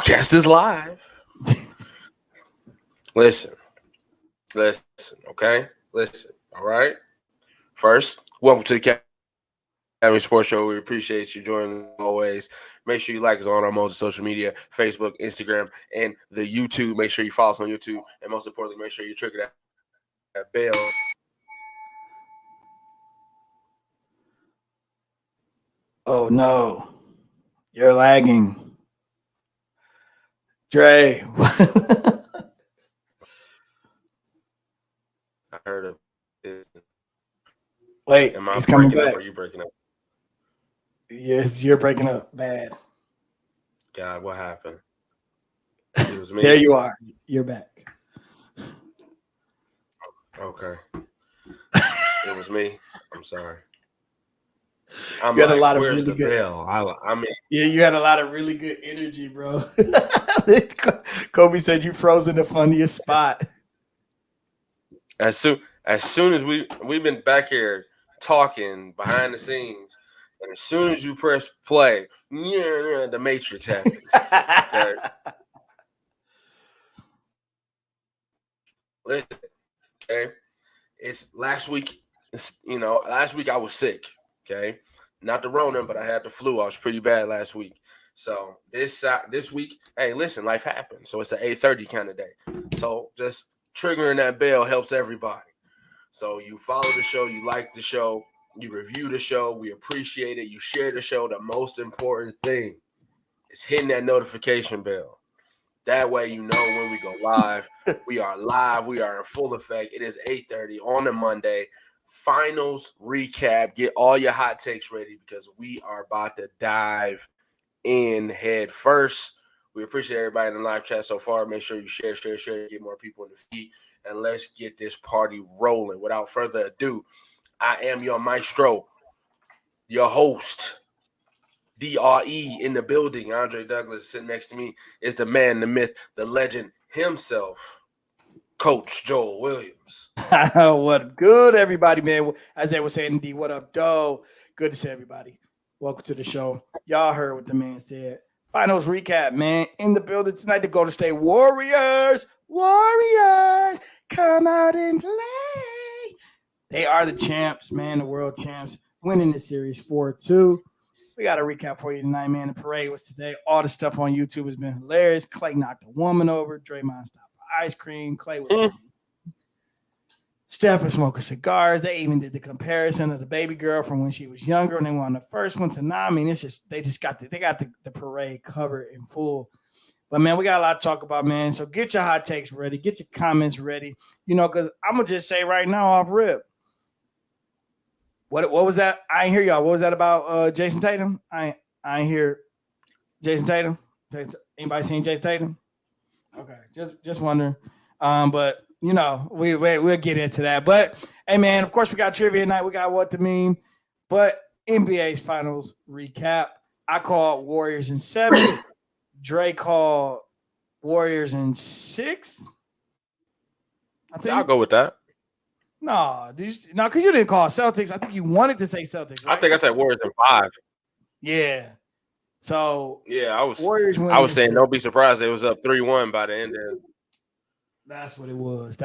Podcast is live. Listen, okay? Listen, all right? First, welcome to the Academy Sports Show. We appreciate you joining us always. Make sure you like us on our most social media, Facebook, Instagram, and the YouTube. Make sure you follow us on YouTube. And most importantly, make sure you trigger that bell. Oh, no. You're lagging. Dre. I heard of it. Wait, Am I he's coming breaking back. up or are you breaking up? Yes, you're breaking up bad. God, what happened? It was me. There you are. You're back. Okay. It was me. I'm sorry. I'm You had like, a lot of where's really the good. bell? I mean, Yeah, you had a lot of really good energy, bro. Kobe said you froze in the funniest spot. as soon as we've been back here talking behind the scenes, and as soon as you press play, the Matrix happens. Okay? Listen, okay. It's last week. Last week I was sick. Okay, not the Rona, but I had the flu. I was pretty bad last week. So this week, hey, listen, life happens. So it's an 8:30 kind of day. So just triggering that bell helps everybody. So you follow the show, you like the show, you review the show. We appreciate it. You share the show. The most important thing is hitting that notification bell. That way you know when we go live. We are live. We are in full effect. It is 8:30 on a Monday. Finals recap. Get all your hot takes ready because we are about to dive in head first. We appreciate everybody in the live chat so far. Make sure you share, get more people in the feed, and let's get this party rolling. Without further ado, I am your maestro, your host, DRE in the building. Andre Douglas sitting next to me is the man, the myth, the legend himself, Coach Joel Williams. What good, everybody, man. As they were saying, D, what up, doe? Good to see everybody. Welcome to the show. Y'all heard what the man said. Finals recap, man. In the building tonight, the Golden State Warriors. Warriors, come out and play. They are the champs, man, the world champs, winning the series 4-2. We got a recap for you tonight, man. The parade was today. All the stuff on YouTube has been hilarious. Clay knocked a woman over. Draymond stopped for ice cream. Clay was Steph was smoking cigars. They even did the comparison of the baby girl from when she was younger and they won the first one to now. I mean, it's just they got the parade covered in full. But man, we got a lot to talk about, man. So get your hot takes ready, get your comments ready. Because I'm gonna just say right now off rip. What was that? I ain't hear y'all. What was that about Jason Tatum? I ain't hear Jason Tatum. Anybody seen Jason Tatum? Okay, just wondering. But we'll get into that. But hey, man, of course we got trivia night. We got what to mean. But NBA's finals recap. I call Warriors in 7. Dre called Warriors in 6. I think I'll go with that. No, because you didn't call Celtics. I think you wanted to say Celtics. Right? I think I said Warriors in 5. Yeah. So yeah, I was Warriors. I was saying, don't be surprised. It was up 3-1 by the end. That's what it was.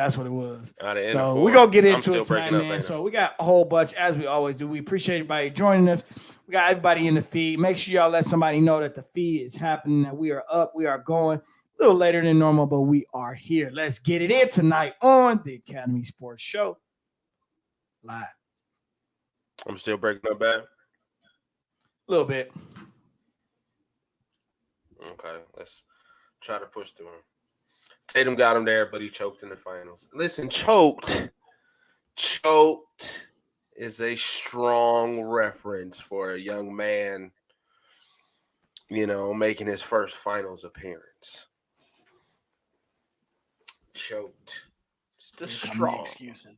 So we're gonna get into it tonight, man. So we got a whole bunch, as we always do. We appreciate everybody joining us. We got everybody in the feed. Make sure y'all let somebody know that the feed is happening, that we are up, we are going. A little later than normal, but we are here. Let's get it in tonight on the Academy Sports Show. Live. I'm still breaking up bad? A little bit. Okay, let's try to push through him. Tatum got him there, but he choked in the finals. Listen, choked is a strong reference for a young man, making his first finals appearance. Choked. It's just strong. Excuses.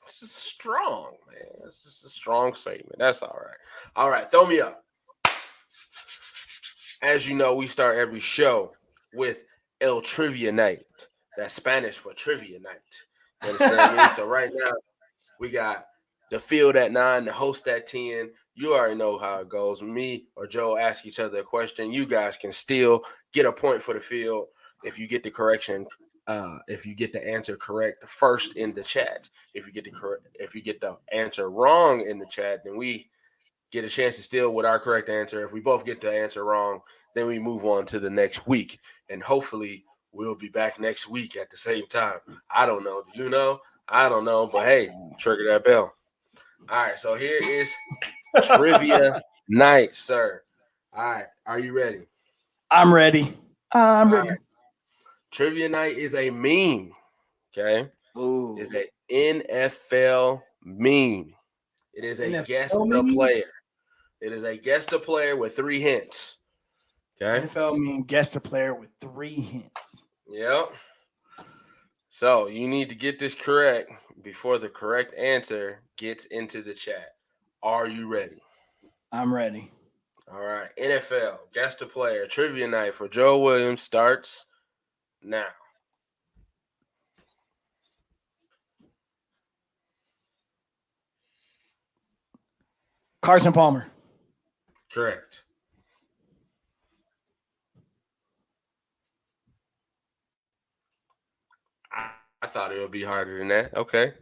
It's just strong, man. It's just a strong statement. That's all right. All right, throw me up. As you know, we start every show with El Trivia Night. That's Spanish for Trivia Night. You understand me? So right now, we got the field at 9, the host at 10. You already know how it goes. Me or Joe ask each other a question. You guys can still get a point for the field if you get the correction. If you get the answer correct first in the chat. If you get the answer wrong in the chat, then we get a chance to steal with our correct answer. If we both get the answer wrong, then we move on to the next week. And hopefully we'll be back next week at the same time. I don't know. Do you know? I don't know. But hey, trigger that bell. All right. So here is trivia night, sir. All right. Are you ready? I'm ready. I'm All ready. right. Trivia night is a meme. Okay. Ooh. It's a NFL meme. It is a NFL guess the meme? player. It is a guess the player with 3 hints. Okay. NFL meme guess the player with 3 hints. Yep. So you need to get this correct before the correct answer gets into the chat. Are you ready? I'm ready. All right. NFL guess the player trivia night for Joe Williams starts now. Carson Palmer. Correct. I thought it would be harder than that. Okay.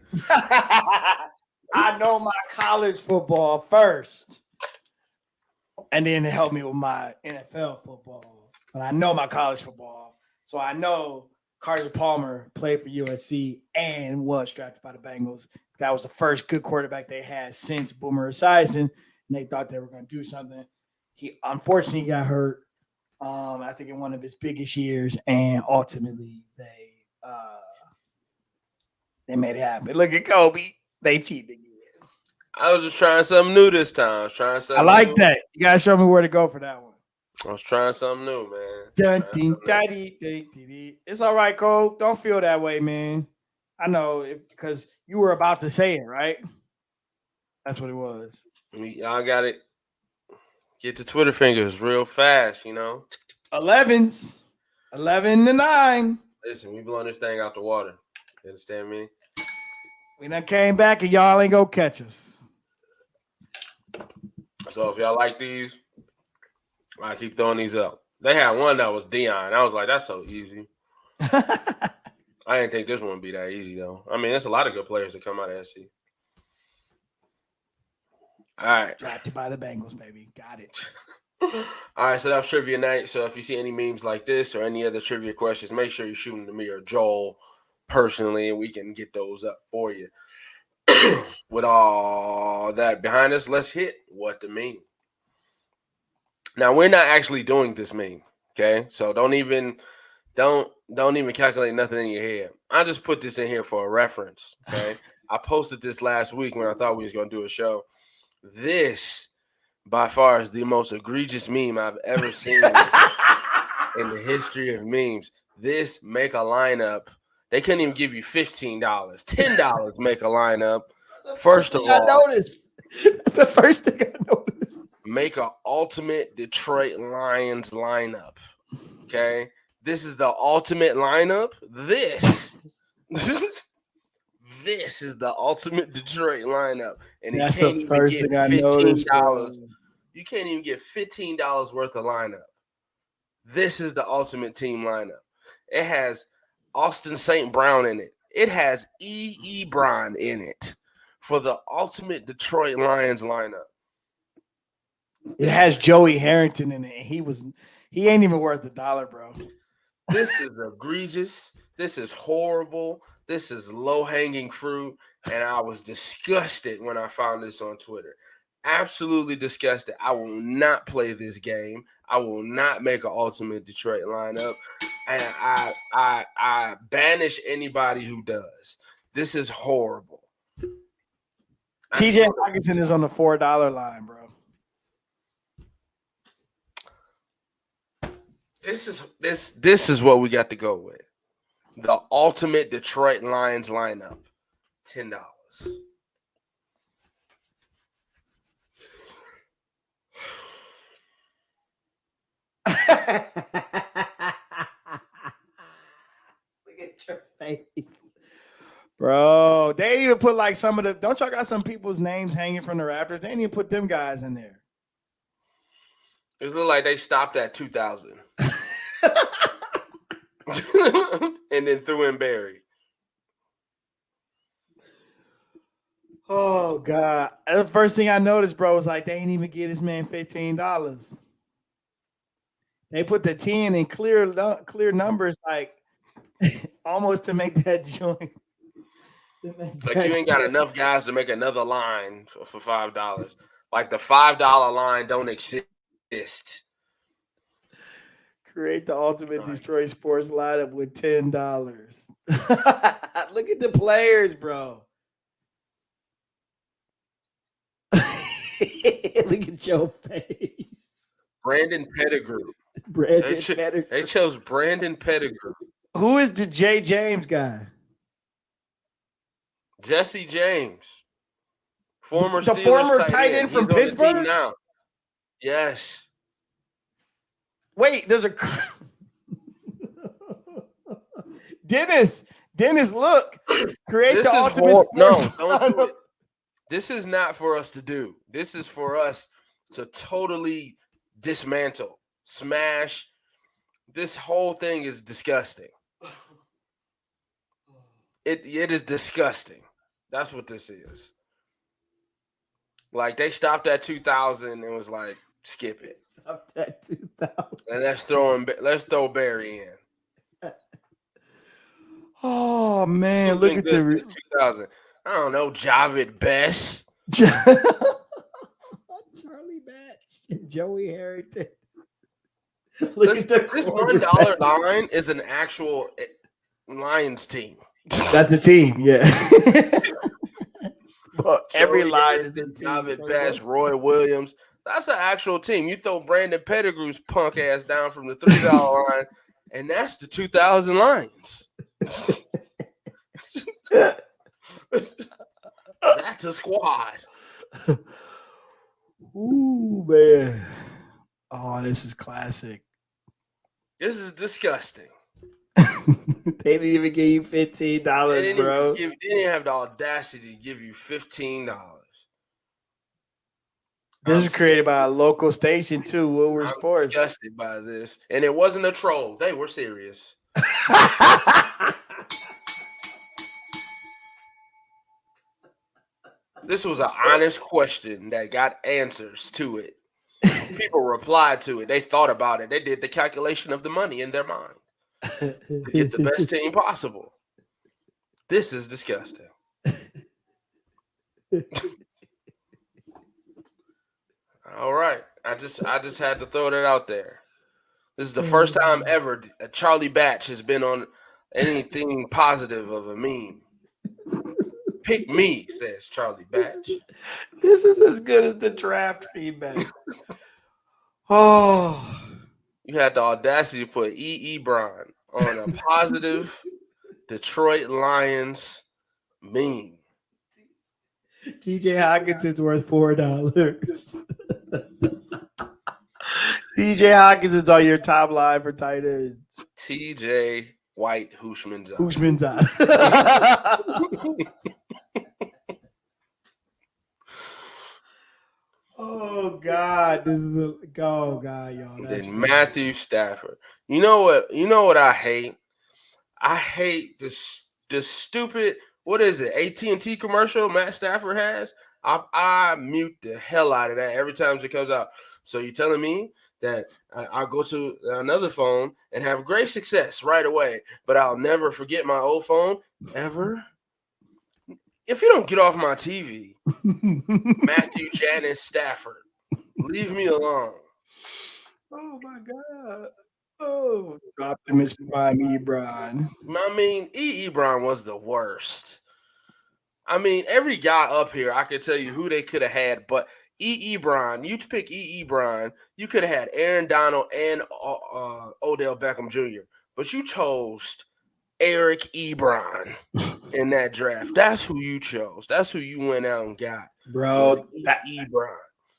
I know my college football first. And then it helped me with my NFL football. But I know my college football. So I know Carson Palmer played for USC and was drafted by the Bengals. That was the first good quarterback they had since Boomer Esiason. And they thought they were going to do something. He unfortunately got hurt, I think, in one of his biggest years. And ultimately, they made it happen. Look at Kobe. They cheated again. I was just trying something new this time. I like that. You gotta show me where to go for that one. I was trying something new, man. It's all right, Cole. Don't feel that way, man. I know because you were about to say it, right? That's what it was. Y'all got it. Get the Twitter fingers real fast, 11s. 11-9. Listen, we blowing this thing out the water. You understand me? We done came back and y'all ain't gonna catch us. So if y'all like these, I keep throwing these up. They had one that was Dion. I was like, that's so easy. I didn't think this one would be that easy, though. I mean, there's a lot of good players that come out of SC. All right. Drafted by the Bengals, baby. Got it. All right, so that was trivia night. So if you see any memes like this or any other trivia questions, make sure you shoot them to me or Joel personally, and we can get those up for you. With all that behind us, let's hit what the meme. Now we're not actually doing this meme, okay? So don't even calculate nothing in your head. I just put this in here for a reference, okay? I posted this last week when I thought we was gonna do a show. This, by far, is the most egregious meme I've ever seen in the history of memes. This make a lineup. They couldn't even give you $15. $10 make a lineup. First of all, I noticed. That's the first thing I noticed. Make an ultimate Detroit Lions lineup. Okay? This is the ultimate lineup. This is the ultimate Detroit lineup. And that's you can't the even first get thing I noticed. $15. You can't even get $15 worth of lineup. This is the ultimate team lineup. It has Austin St. Brown in it. It has E. Ebron in it for the ultimate Detroit Lions lineup. It has Joey Harrington in it. He ain't even worth $1, bro. This is egregious. This is horrible. This is low-hanging fruit. And I was disgusted when I found this on Twitter. Absolutely disgusted. I will not play this game. I will not make an ultimate Detroit lineup. And I banish anybody who does. This is horrible. TJ Hawkinson is on the $4 line, bro. This is what we got to go with. The ultimate Detroit Lions lineup. $10. Look at your face. Bro, They ain't even put like some of the. Don't y'all got some people's names hanging from the rafters? They ain't even put them guys in there. It look like they stopped at 2,000, and then threw in Barry. Oh God! The first thing I noticed, bro, was like they ain't even get this man $15. They put the 10 in clear numbers, like almost to make that joint. Like you ain't got enough guys to make another line for $5. Like the $5 line don't exist. Create the ultimate Detroit sports lineup with $10. Look at the players, bro. Look at your face. Brandon Pettigrew. They chose Brandon Pettigrew. Who is the J. James guy? Jesse James. Former tight end from Pittsburgh? On the team now. Yes. Wait, there's a Dennis, look. Create the ultimate sports. No, don't do it. This is not for us to do. This is for us to totally dismantle, smash. This whole thing is disgusting. It is disgusting. That's what this is. Like they stopped at 2,000 and was like, skip it. Stopped at 2,000. And let's throw Barry in. Oh man, look at the 2,000. I don't know, Javid Best. Charlie Batch, Joey Harrington. This $1 line is an actual Lions team. That's the team, yeah. But every line is a team. Javid Best, Roy Williams. That's an actual team. You throw Brandon Pettigrew's punk ass down from the $3 line, and that's the 2,000 Lions. That's a squad. Ooh, man. Oh, this is classic. This is disgusting. They didn't even give you $15, bro. They didn't have the audacity to give you $15. This is created by a local station too, Woodward I'm Sports. Disgusted by this, and it wasn't a troll. They were serious. This was an honest question that got answers to it. People replied to it. They thought about it. They did the calculation of the money in their mind to get the best team possible. This is disgusting. All right. I just had to throw that out there. This is the first time ever Charlie Batch has been on anything positive of a meme. Pick me, says Charlie Batch. This is as good as the draft feedback. Oh. You had the audacity to put E. Ebron on a positive Detroit Lions meme. TJ Hawkins is worth $4. TJ Hawkins is on your top line for tight ends. TJ White Hushmanzada. Oh God, this is y'all. Then Matthew Stafford. You know what I hate? I hate this stupid, what is it, AT&T commercial Matt Stafford has? I mute the hell out of that every time it comes out. So you're telling me that I'll go to another phone and have great success right away, but I'll never forget my old phone ever? If you don't get off my TV, Matthew Janice Stafford, leave me alone. Oh my God. Oh, Optimus Prime Ebron. I mean, Ebron was the worst. I mean, every guy up here, I could tell you who they could have had, but Ebron, you pick Ebron, you could have had Aaron Donald and Odell Beckham Jr., but you chose Eric Ebron in that draft. That's who you chose. That's who you went out and got. Bro, Ebron.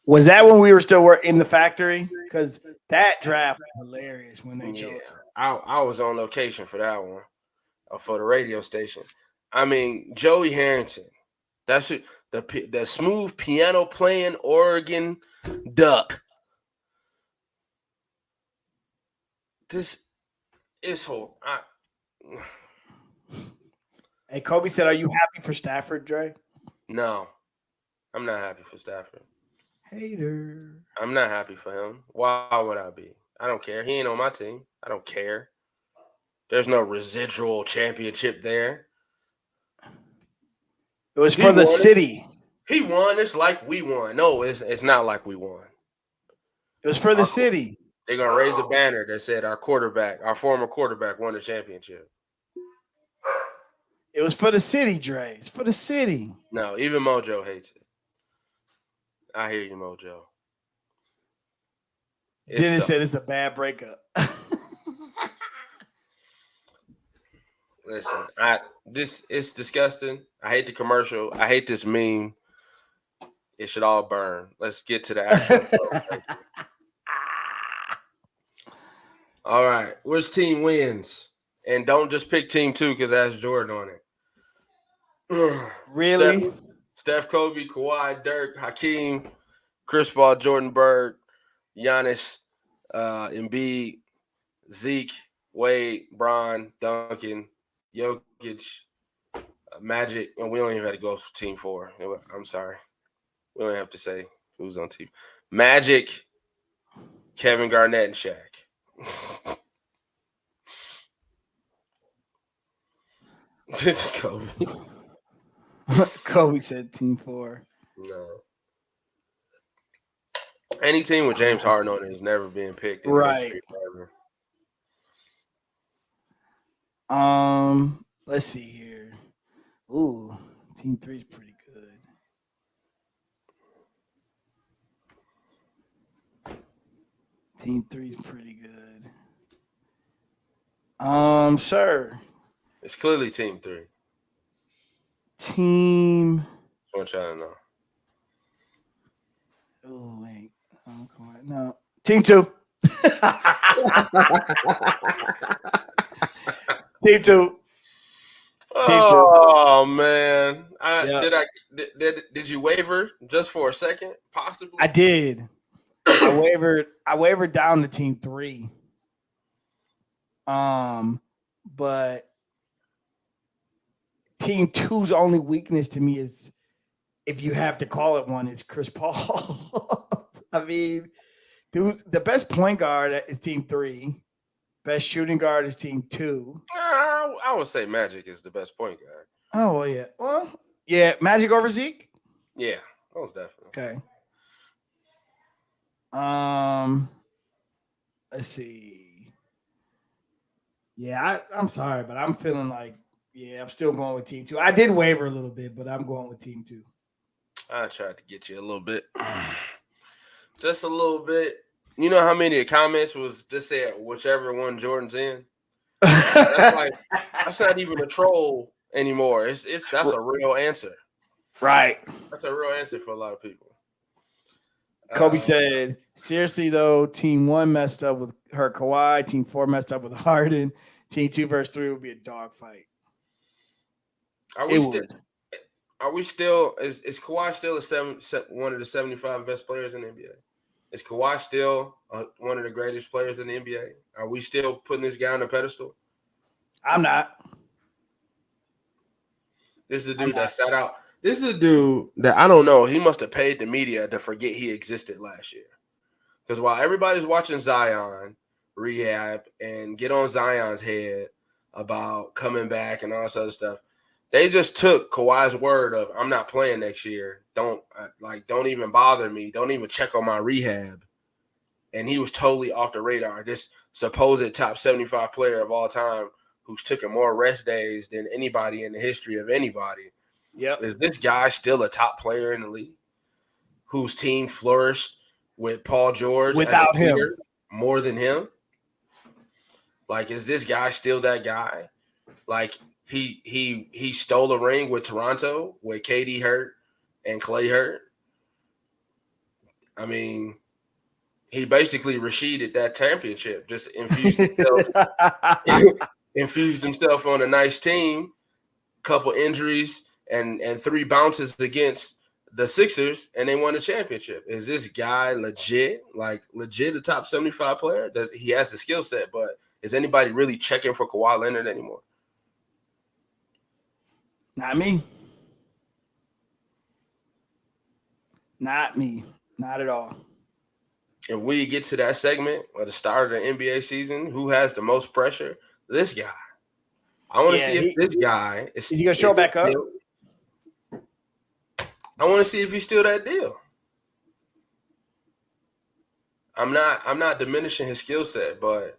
Was that when we were still in the factory? Because that draft was hilarious when they chose. I was on location for that one, for the radio station. I mean, Joey Harrington. That's it. The smooth piano playing Oregon Duck. This is whole. Hey, Kobe said, "Are you happy for Stafford, Dre?" No, I'm not happy for Stafford. Hater. I'm not happy for him. Why would I be? I don't care. He ain't on my team. I don't care. There's no residual championship there. It was for the city. He won. It's like we won. No, it's not like we won. It was for the city. They're gonna raise a banner that said our former quarterback, won the championship. It was for the city, Dre. It's for the city. No, even Mojo hates it. I hear you, Mojo. Dennis said it's a bad breakup. Listen, it's disgusting. I hate the commercial. I hate this meme. It should all burn. Let's get to the actual. All right, which team wins? And don't just pick team 2 because it has Jordan on it. Really? Steph, Kobe, Kawhi, Dirk, Hakeem, Chris Paul, Jordan Bird, Giannis, Embiid, Zeke, Wade, Bron, Duncan, Jokic, Magic, and we don't even have to go for team 4. I'm sorry. We don't have to say who's on team. Magic, Kevin Garnett, and Shaq. Kobe. Kobe said team 4. No. Any team with James Harden on it has never been picked. Right. Let's see here. Ooh, team 3 is pretty good. Team 3 is pretty good. Sir. It's clearly team 3. Team. I want y'all to know. Oh, wait. No. Team 2. Team 2. Oh man! Did you waver just for a second? Possibly. I did. I wavered down to team 3. But team 2's only weakness to me is, if you have to call it one, is Chris Paul. I mean, dude, the best point guard is team 3. Best shooting guard is team 2. I would say Magic is the best point guard. Oh, well, yeah. Well, yeah, Magic over Zeke? Yeah, most definitely. Okay. Let's see. Yeah, I'm sorry, but I'm feeling like, I'm still going with team 2. I did waver a little bit, but I'm going with team 2. I tried to get you a little bit. Just a little bit. You know how many of the comments was just saying whichever one Jordan's in? That's not even a troll anymore. That's a real answer. Right. That's a real answer for a lot of people. Kobe said, seriously though, team 1 messed up with her Kawhi, team 4 messed up with Harden, team 2 versus 3 would be a dogfight. Are we still is Kawhi still one of the 75 best players in the NBA? Is Kawhi still one of the greatest players in the NBA? Are we still putting this guy on the pedestal? I'm not. This is a dude that sat out. This is a dude that I don't know. He must have paid the media to forget he existed last year. Because while everybody's watching Zion rehab and get on Zion's head about coming back and all this other stuff, they just took Kawhi's word of, I'm not playing next year. Don't even bother me. Don't even check on my rehab. And he was totally off the radar. This supposed top 75 player of all time who's taken more rest days than anybody in the history of anybody. Yep. Is this guy still a top player in the league whose team flourished with Paul George without him more than him? Like, is this guy still that guy? Like, he stole a ring with Toronto with KD hurt and Clay hurt. I he basically Rashided that championship, just infused himself on a nice team, couple injuries and 3 bounces against the Sixers, and they won a championship. Is this guy legit a top 75 player? He has the skill set, but is anybody really checking for Kawhi Leonard anymore? Not me. Not me. Not at all. And we get to that segment at the start of the NBA season, who has the most pressure? This guy. I want to see if this guy is he gonna show back up? I want to see if he's still that deal. I'm not diminishing his skill set, but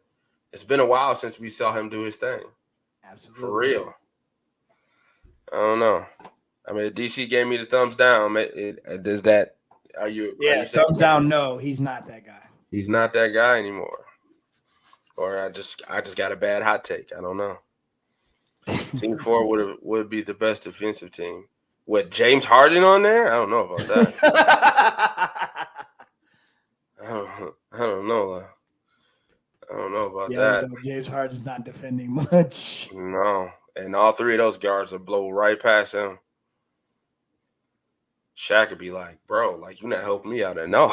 it's been a while since we saw him do his thing. Absolutely. For real. I don't know. I mean, DC gave me the thumbs down. Does that? Are you? Yeah, thumbs down. No, he's not that guy. He's not that guy anymore. Or I just got a bad hot take. I don't know. Team 4 would be the best defensive team. With James Harden on there? I don't know about that. I don't know. I don't know about that. No, James Harden's not defending much. No. And all 3 of those guards will blow right past him. Shaq would be like, bro, you're not helping me out there. No.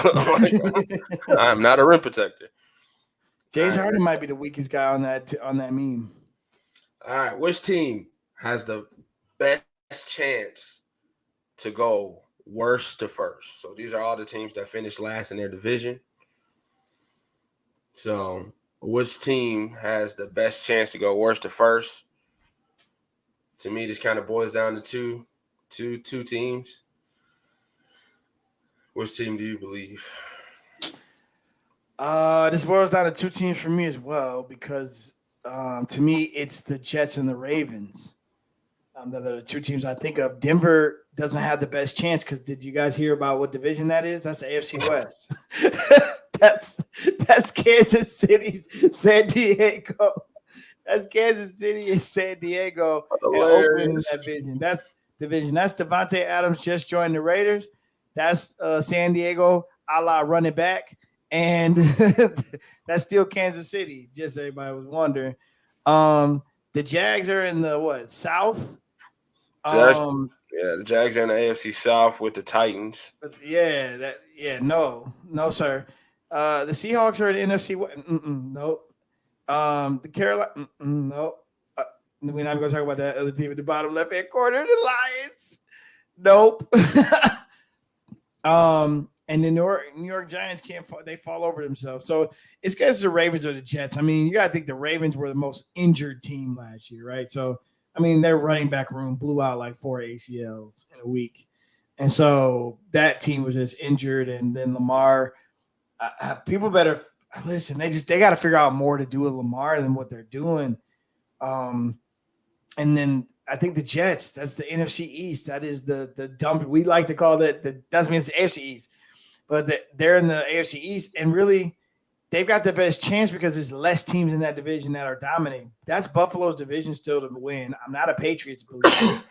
I'm not a rim protector. James Harden might be the weakest guy on that meme. All right. Which team has the best chance to go worst to first? So these are all the teams that finished last in their division. So which team has the best chance to go worst to first? To me, this kind of boils down to two teams. Which team do you believe? This boils down to 2 teams for me as well, because to me, it's the Jets and the Ravens. They're the 2 teams I think of. Denver doesn't have the best chance because did you guys hear about what division that is? That's the AFC West. that's Kansas City's San Diego. That's Kansas City and San Diego. And opening that division. That's division. That's Devontae Adams just joined the Raiders. That's San Diego, a la running back. And that's still Kansas City, just so everybody was wondering. The Jags are in the South? The Jags are in the AFC South with the Titans. No, sir. The Seahawks are in the NFC West. Nope. The Carolina, nope. We're not going to talk about that other team at the bottom left-hand corner, the Lions. Nope. And the New York Giants they fall over themselves. So it's because the Ravens or the Jets. I mean, you got to think the Ravens were the most injured team last year, right? So, I mean, their running back room blew out 4 ACLs in a week. And so that team was just injured. And then Lamar, people better listen. They got to figure out more to do with Lamar than what they're doing. And then I think the Jets, that's the NFC East. That is the dump. We like to call that that means the AFC East. But they're in the AFC East, and really, they've got the best chance because there's less teams in that division that are dominating. That's Buffalo's division still to win. I'm not a Patriots believer.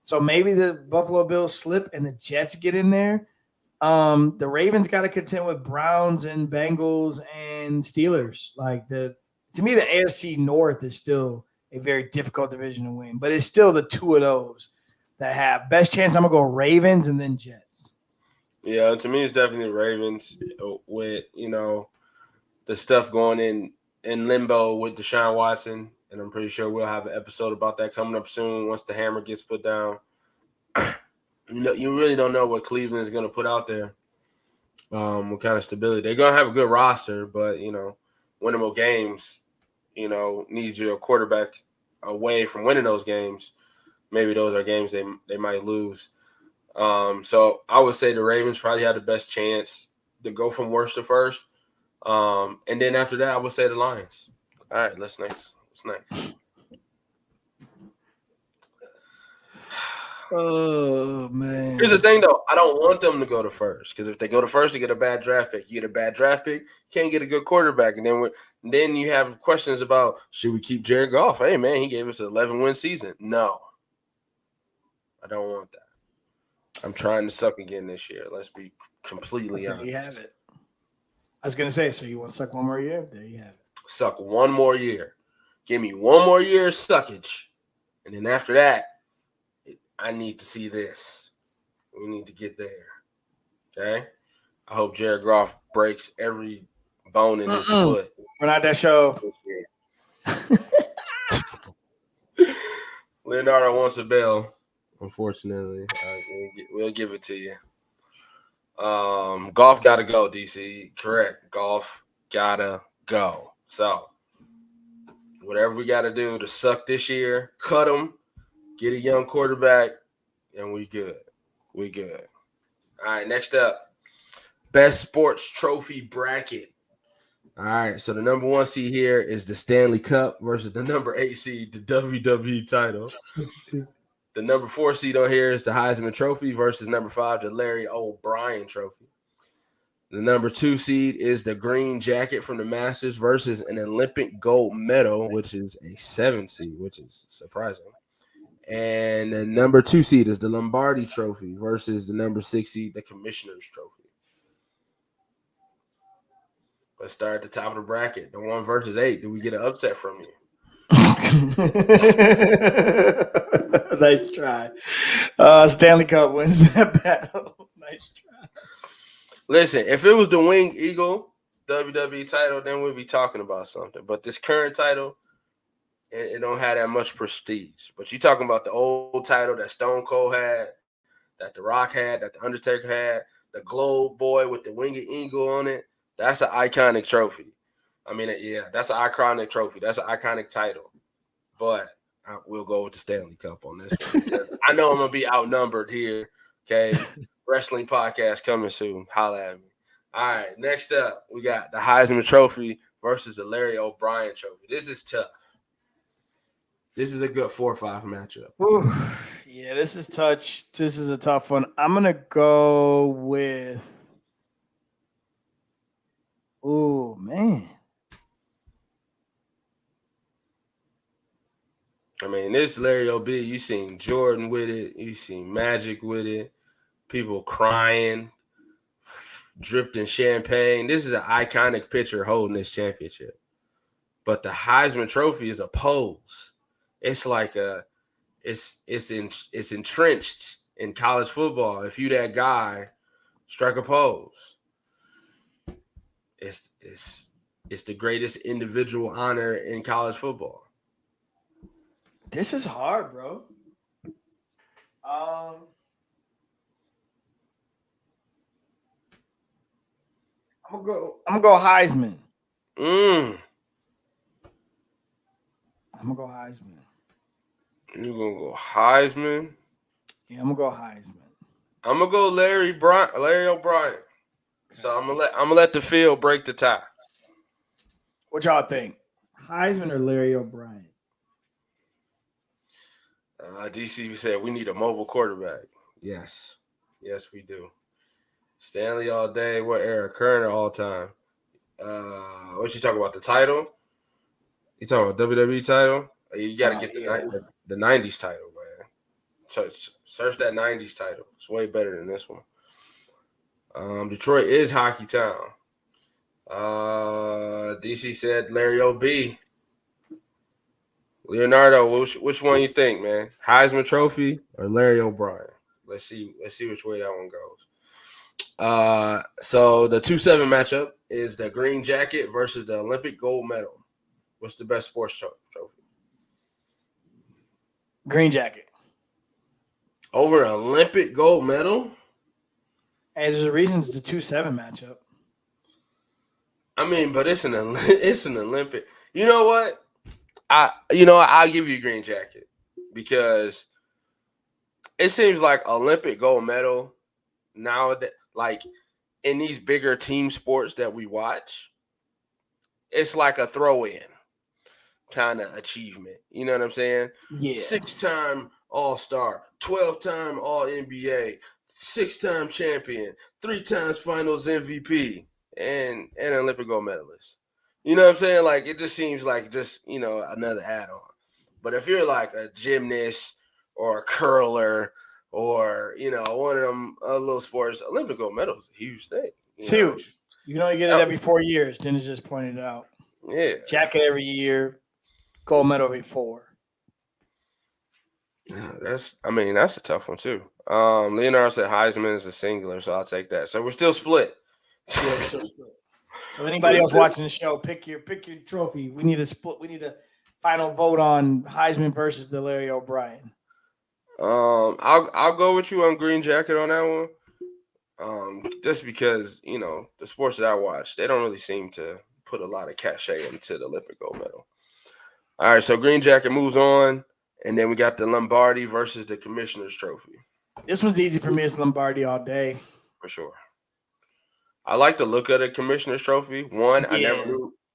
So maybe the Buffalo Bills slip and the Jets get in there. The Ravens got to contend with Browns and Bengals and Steelers. To me, the AFC North is still a very difficult division to win, but it's still the 2 of those that have best chance. I'm going to go Ravens and then Jets. Yeah, to me, it's definitely the Ravens with, the stuff going in limbo with Deshaun Watson. And I'm pretty sure we'll have an episode about that coming up soon once the hammer gets put down. You really don't know what Cleveland is going to put out there, what kind of stability. They're going to have a good roster, but, winnable games, need your quarterback away from winning those games. Maybe those are games they might lose. So I would say the Ravens probably have the best chance to go from worst to first. And then after that, I would say the Lions. All right, what's next? Oh, man. Here's the thing, though. I don't want them to go to first because if they go to first, they get a bad draft pick. You get a bad draft pick, can't get a good quarterback. And then you have questions about, should we keep Jared Goff? Hey, man, he gave us an 11-win season. No, I don't want that. I'm trying to suck again this year. Let's be completely honest. There you have it. I was going to say, so you want to suck one more year? There you have it. Suck one more year. Give me one more year of suckage. And then after that, I need to see this. We need to get there. Okay? I hope Jared Goff breaks every bone in his foot. We're not that show. Leonardo wants a bell. Unfortunately, we'll give it to you. Golf gotta go, DC. Correct. Golf gotta go. So, whatever we gotta do to suck this year, cut them, get a young quarterback, and we good. We good. All right, next up, best sports trophy bracket. All right, so the number 1 seed here is the Stanley Cup versus the number 8 seed, the WWE title. The number 4 seed on here is the Heisman Trophy versus number 5, the Larry O'Brien Trophy. The number 2 seed is the Green Jacket from the Masters versus an Olympic gold medal, which is a 7 seed, which is surprising. And the number 2 seed is the Lombardi Trophy versus the number 6 seed, the Commissioner's Trophy. Let's start at the top of the bracket. The 1 versus 8. Do we get an upset from you? Nice try. Stanley Cup wins that battle. Nice try. Listen, if it was the Winged Eagle WWE title, then we'd be talking about something. But this current title, it don't have that much prestige. But you talking about the old title that Stone Cold had, that The Rock had, that The Undertaker had, the Globe Boy with the Winged Eagle on it. That's an iconic trophy. I mean, yeah, that's an iconic trophy. That's an iconic title. But we'll go with the Stanley Cup on this one. I know I'm going to be outnumbered here. Okay. Wrestling podcast coming soon. Holla at me. All right. Next up, we got the Heisman Trophy versus the Larry O'Brien Trophy. This is tough. This is a good 4-5 matchup. Ooh, yeah, this is touch. This is a tough one. I'm going to go with. Oh, man. I mean, this Larry O.B., you seen Jordan with it. You seen Magic with it. People crying, dripped in champagne. This is an iconic picture holding this championship. But the Heisman Trophy is a pose. It's like it's entrenched in college football. If you that guy, strike a pose. It's the greatest individual honor in college football. This is hard, bro. I'm gonna go Heisman. I'm gonna go Heisman. You're gonna go Heisman? Yeah, I'm gonna go Heisman. I'm gonna go Larry O'Brien. Okay. So I'm gonna let the field break the tie. What y'all think? Heisman or Larry O'Brien? DC said we need a mobile quarterback. Yes, we do. Stanley all day. What era? Current or all time? What you talking about? The title? You talking about WWE title? You got to get the 90s title, man. Search that 90s title. It's way better than this one. Detroit is hockey town. DC said Larry O.B. Leonardo, which one you think, man? Heisman Trophy or Larry O'Brien? Let's see which way that one goes. So the 2-7 matchup is the Green Jacket versus the Olympic gold medal. What's the best sports trophy? Green Jacket. Over an Olympic gold medal? Hey, there's a reason it's the 2-7 matchup. I mean, but it's an Olympic. You know what? I'll give you a Green Jacket because it seems like Olympic gold medal nowadays, like in these bigger team sports that we watch, it's like a throw-in kind of achievement. You know what I'm saying? Yeah. 6-time All-Star, 12-time All-NBA, 6-time champion, 3 times Finals MVP, and an Olympic gold medalist. You know what I'm saying? Like, it just seems like just, another add-on. But if you're like a gymnast or a curler or, one of them little sports, Olympic gold medal is a huge thing. It's huge. You can only get it every 4 years. Dennis just pointed it out. Yeah. Jacket every year, gold medal every 4. That's a tough one too. Leonardo said Heisman is a singular, so I'll take that. So we're still split. Yeah, we're still split. So anybody else watching the show, pick your trophy. We need a split. We need a final vote on Heisman versus Larry O'Brien. I'll go with you on Green Jacket on that one. Just because the sports that I watch, they don't really seem to put a lot of cachet into the Olympic gold medal. All right, so Green Jacket moves on, and then we got the Lombardi versus the Commissioner's Trophy. This one's easy for me. It's Lombardi all day. For sure. I like the look of the Commissioner's Trophy. One, Yeah.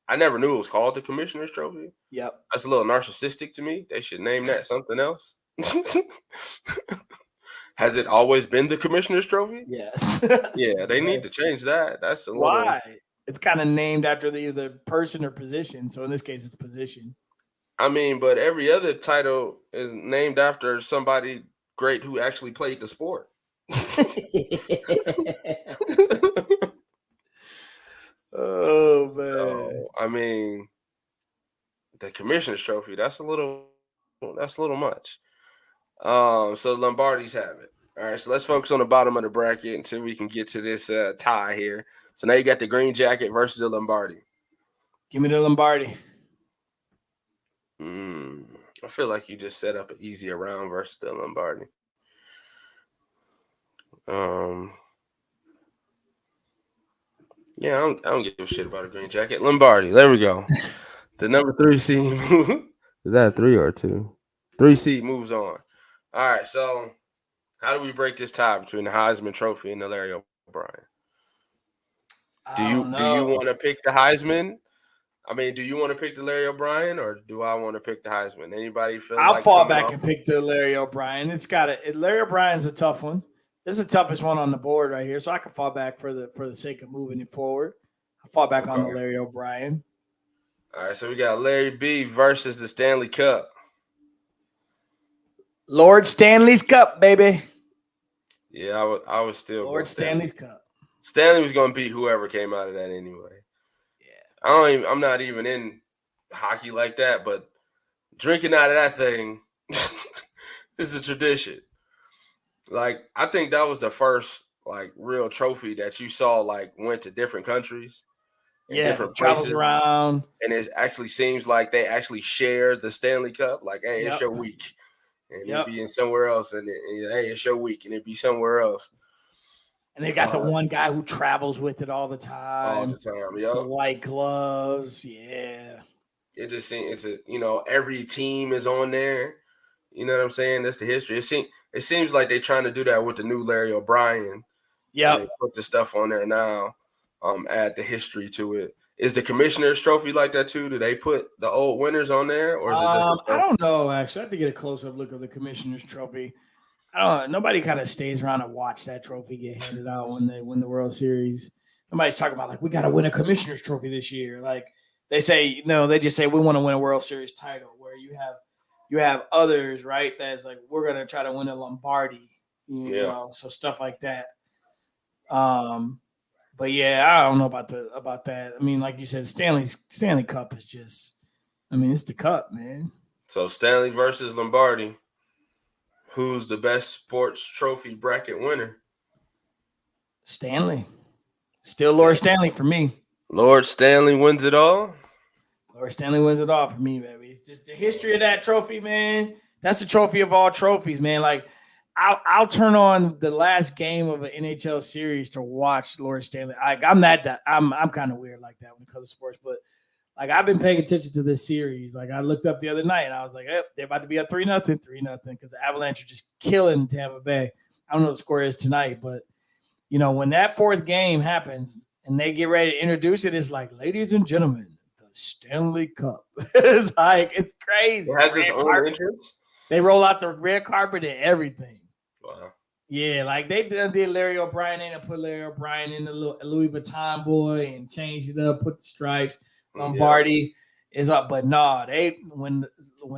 I never knew it was called the Commissioner's Trophy. Yep. That's a little narcissistic to me. They should name that something else. Has it always been the Commissioner's Trophy? Yes. Yeah, they need to change that. That's a little. Why? It's kind of named after either person or position. So in this case, it's position. I mean, but every other title is named after somebody great who actually played the sport. Oh man! So, I mean, the Commissioner's Trophy. That's a little much. So the Lombardis have it. All right, so let's focus on the bottom of the bracket until we can get to this tie here. So now you got the Green Jacket versus the Lombardi. Give me the Lombardi. I feel like you just set up an easier round versus the Lombardi. Yeah, I don't give a shit about a Green Jacket. Lombardi, there we go. The number 3 seed. Is that a 3 or a 2? 3 seed moves on. All right, so how do we break this tie between the Heisman Trophy and the Larry O'Brien? Do you want to pick the Heisman? I mean, do you want to pick the Larry O'Brien or do I want to pick the Heisman? Anybody feel I'll like fall back and pick the Larry O'Brien. Larry O'Brien's a tough one. This is the toughest one on the board right here, so I can fall back for the sake of moving it forward. I'll fall back on the Larry O'Brien. All right, so we got Larry B versus the Stanley Cup. Lord Stanley's Cup, baby. Yeah, I was still Lord Stanley's Cup. Stanley was going to beat whoever came out of that anyway. Yeah, I'm not even in hockey like that, but drinking out of that thing is a tradition. Like, I think that was the first real trophy that you saw went to different countries. Yeah, different travels around, and it actually seems like they actually share the Stanley Cup. Like, hey, it's your week, and it'd be in somewhere else, and hey, it's your week, and it'd be somewhere else. And they got the one guy who travels with it all the time. Yeah. The white gloves, yeah. It just seems every team is on there. You know what I'm saying? That's the history. It seems like they're trying to do that with the new Larry O'Brien. Yeah, they put the stuff on there now. Add the history to it. Is the Commissioner's Trophy like that too? Do they put the old winners on there, or is it just? I don't know. Actually, I have to get a close-up look of the Commissioner's Trophy. I don't know. Nobody kind of stays around and watch that trophy get handed out when they win the World Series. Nobody's talking about we got to win a Commissioner's Trophy this year. Like they say, they just say we want to win a World Series title. Where you have others, right? That's like we're gonna try to win a Lombardi, so stuff like that. But yeah, I don't know about that. I mean, like you said, Stanley Cup is just, it's the cup, man. So Stanley versus Lombardi. Who's the best sports trophy bracket winner? Stanley. Still Lord Stanley for me. Lord Stanley wins it all? Lord Stanley wins it all for me, baby. It's just the history of that trophy, man. That's the trophy of all trophies, man. Like, I'll turn on the last game of an NHL series to watch Lord Stanley. I'm kind of weird like that when it comes to sports, but I've been paying attention to this series. I looked up the other night and I was like, they're about to be up 3-0, because the Avalanche are just killing Tampa Bay. I don't know what the score is tonight, but when that fourth game happens and they get ready to introduce it, it's like, ladies and gentlemen, the Stanley Cup. It's crazy. It has its own entrance. They roll out the red carpet and everything. Wow. Yeah, they did Larry O'Brien and put Larry O'Brien in the Louis Vuitton boy and changed it up, put the stripes. Lombardi is up, but when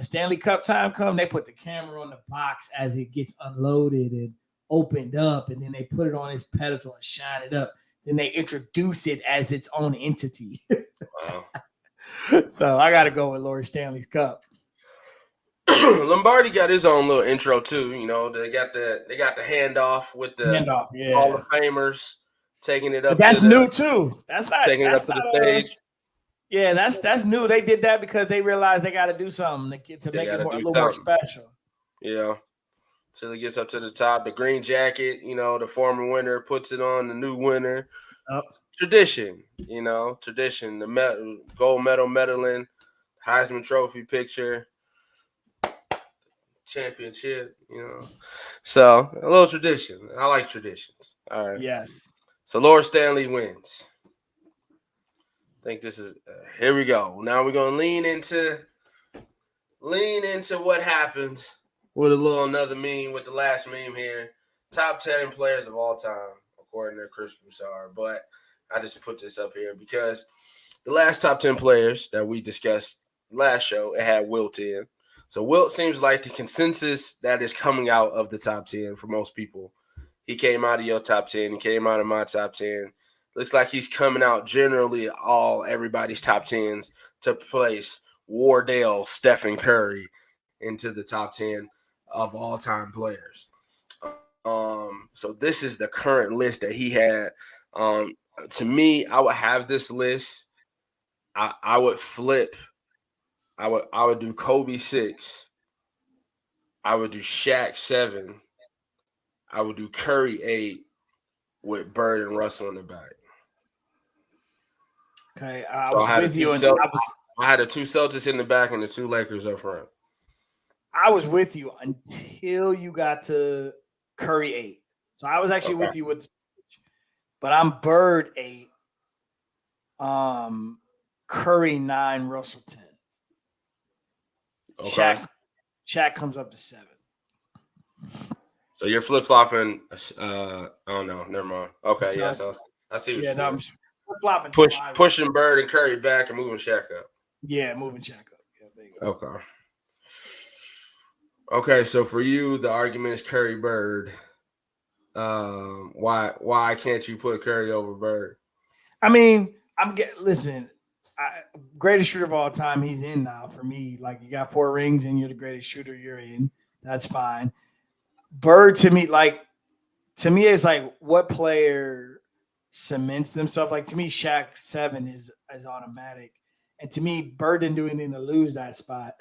Stanley Cup time comes, they put the camera on the box as it gets unloaded and opened up, and then they put it on its pedestal and shine it up. Then they introduce it as its own entity. Wow. So I got to go with Lord Stanley's Cup. Lombardi got his own little intro too. You know, they got the handoff with the Handoff, Hall yeah. of Famers taking it But up to that's new the too. taking it up That's to not the a stage. yeah. That's new. They did that because they realized they got to do something to They make got it to more a do little more something. special. Yeah. Till he gets up to the top. The green jacket, you know, the former winner puts it on the new winner. Yep. Tradition, you know, tradition. The gold medal medaling, Heisman Trophy picture, championship, you know. So a little tradition. I like traditions. All right. Yes. So Lord Stanley wins. I think this is here we go. Now we're gonna lean into what happens with a little another meme with the last meme here. Top 10 players of all time, according to Chris Broussard. But I just put this up here because the last top 10 players that we discussed last show, it had Wilt in. So Wilt seems like the consensus that is coming out of the top 10 for most people. He came out of your top 10. He came out of my top 10. Looks like he's coming out generally everybody's top 10s to place Wardell, Stephen Curry into the top 10 of all-time players. So this is the current list that he had. To me, I would have this list. I would flip. I would do Kobe 6. I would do Shaq 7. I would do Curry 8 with Bird and Russell in the back. Okay, I So was with you, and I had the 2 Celtics in the back and the 2 Lakers up front. I was with you until you got to Curry 8. So I was actually with you with, but I'm Bird 8, Curry 9, Russell 10. Okay. Shaq comes up to 7. So you're flip flopping. Oh no, never mind. Okay, yeah. So I see what you're doing. I'm flopping. Pushing Bird and Curry back and moving Shaq up. Yeah, moving Shaq up. Yeah, there you go. Okay. Okay, so for you, the argument is Curry Bird. Why can't you put Curry over Bird? I mean, listen. Greatest shooter of all time. He's in now for me. Like, you got 4 rings and you're the greatest shooter. You're in. That's fine. Bird to me, it's like what player cements themselves. Like, to me, Shaq 7 is automatic. And to me, Bird didn't do anything to lose that spot.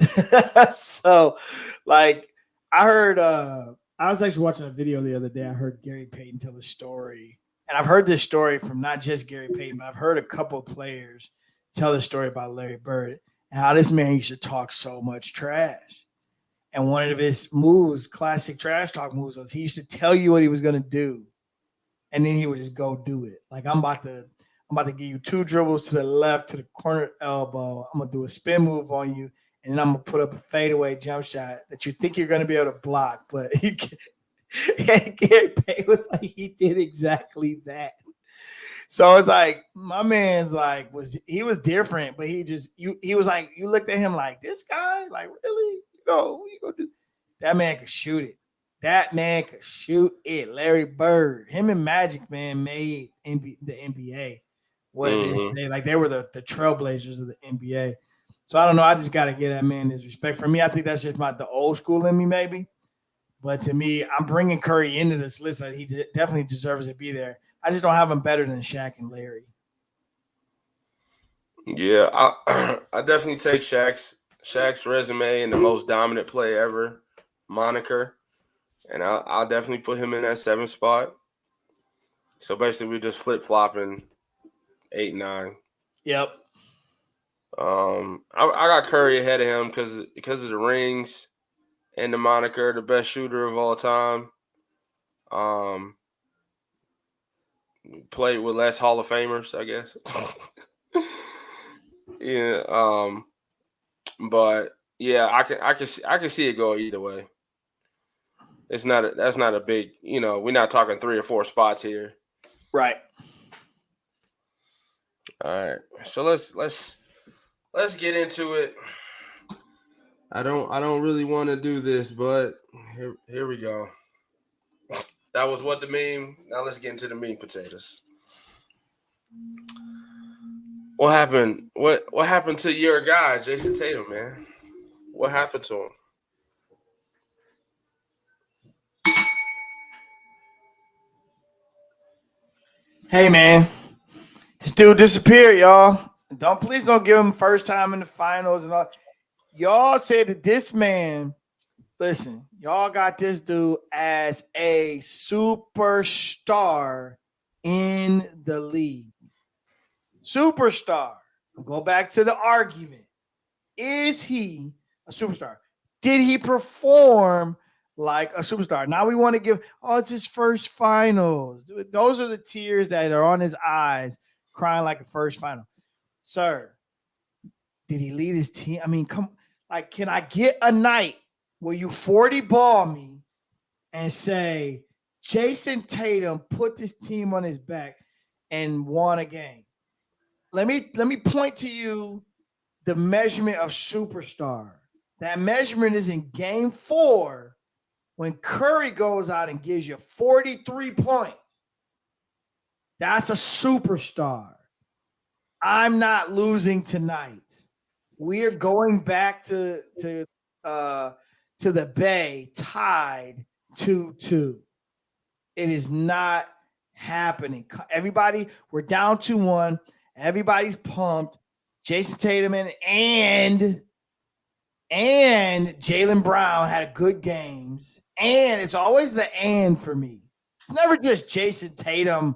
So, like, I heard I was actually watching a video the other day. I heard Gary Payton tell a story. And I've heard this story from not just Gary Payton, but I've heard a couple of players tell the story about Larry Bird and how this man used to talk so much trash. And one of his moves, classic trash talk moves, was he used to tell you what he was going to do, and then he would just go do it. Like, I'm about to give you 2 dribbles to the left, to the corner elbow. I'm gonna do a spin move on you, and then I'm gonna put up a fadeaway jump shot that you think you're gonna be able to block, but Gary Payton was like, he did exactly that. So it's like, my man's like, he was different, but he was like, you looked at him like, this guy, like, really? What you gonna do? That man could shoot it. That man could shoot it. Larry Bird, him and Magic, man, made the NBA what it is today. Like, they were the trailblazers of the NBA. So I don't know. I just got to give that man his respect. For me, I think that's just the old school in me, maybe. But to me, I'm bringing Curry into this list. He definitely deserves to be there. I just don't have him better than Shaq and Larry. Yeah, I definitely take Shaq's resume and the most dominant play ever moniker, and I'll definitely put him in that 7th spot. So basically, we're just flip flopping 8, 9. Yep. I got Curry ahead of him because of the rings and the moniker, the best shooter of all time. Played with less Hall of Famers, I guess. Yeah. But yeah, I can see it go either way. That's not a big, we're not talking 3 or 4 spots here. Right. All right. So let's get into it. I don't really want to do this, but here we go. That was what the meme. Now let's get into the meat potatoes. What happened? What happened to your guy, Jason Tatum, man? What happened to him? Hey man, this dude disappeared, y'all. Please don't give him first time in the finals and all. Y'all said that this man, listen, y'all got this dude as a superstar in the league. Superstar. Go back to the argument. Is he a superstar? Did he perform like a superstar? Now we want to give, it's his first finals. Those are the tears that are on his eyes, crying like a first final. Sir, did he lead his team? I mean, can I get a night where you 40 ball me and say Jason Tatum put this team on his back and won a game? Let me point to you the measurement of superstar. That measurement is in game 4 when Curry goes out and gives you 43 points. That's a superstar. I'm not losing tonight. We are going back to the Bay tied 2-2. It is not happening. Everybody, we're down 2-1. Everybody's pumped. Jason Tatum and Jaylen Brown had good games. And it's always the and for me. It's never just Jason Tatum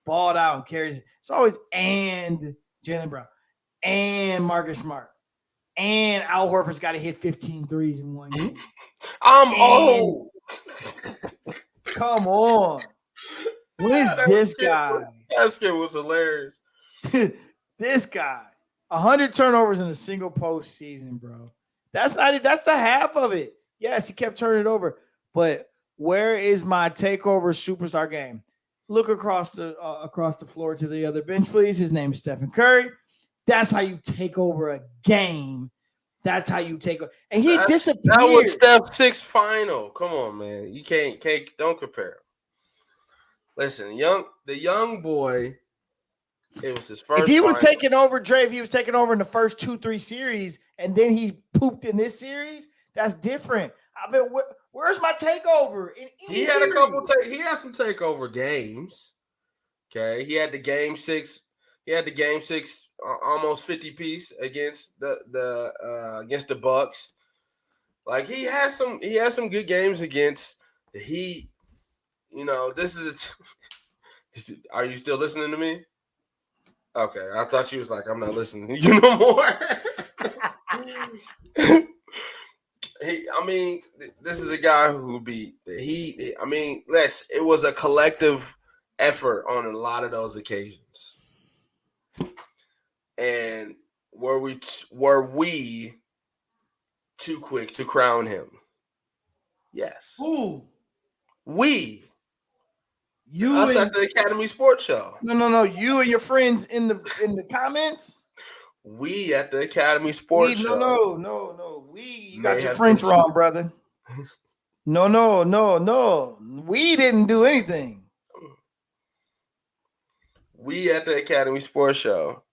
balled out and carries it. It's always and Jaylen Brown and Marcus Smart. And Al Horford's got to hit 15 threes in one game. I'm old. Come on. When is this guy? That skit was hilarious. This guy. 100 turnovers in a single postseason, bro. That's the half of it. Yes, he kept turning it over. But where is my takeover superstar game? Look across the floor to the other bench, please. His name is Stephen Curry. That's how you take over a game. That's how you take over. And he disappeared. That was Steph's 6th final. Come on, man. You can't don't compare. Listen, the young boy, it was his first. If he was taking over, Dre, if he was taking over in the first 2-3 series and then he pooped in this series, that's different. I mean, where's my takeover? He had a couple. He had some takeover games. Okay, he had the game 6. He had the game 6 almost 50 piece against the Bucks. Like he had some good games against the Heat. You know, this is are you still listening to me? Okay, I thought she was like, I'm not listening to you no more. This is a guy who beat the Heat. It was a collective effort on a lot of those occasions. And were we too quick to crown him? Yes. Who? We. Us at the Academy Sports Show. No. You and your friends in the comments. We at the Academy Sports Show. No. You got your French wrong, brother. No. We didn't do anything. We at the Academy Sports Show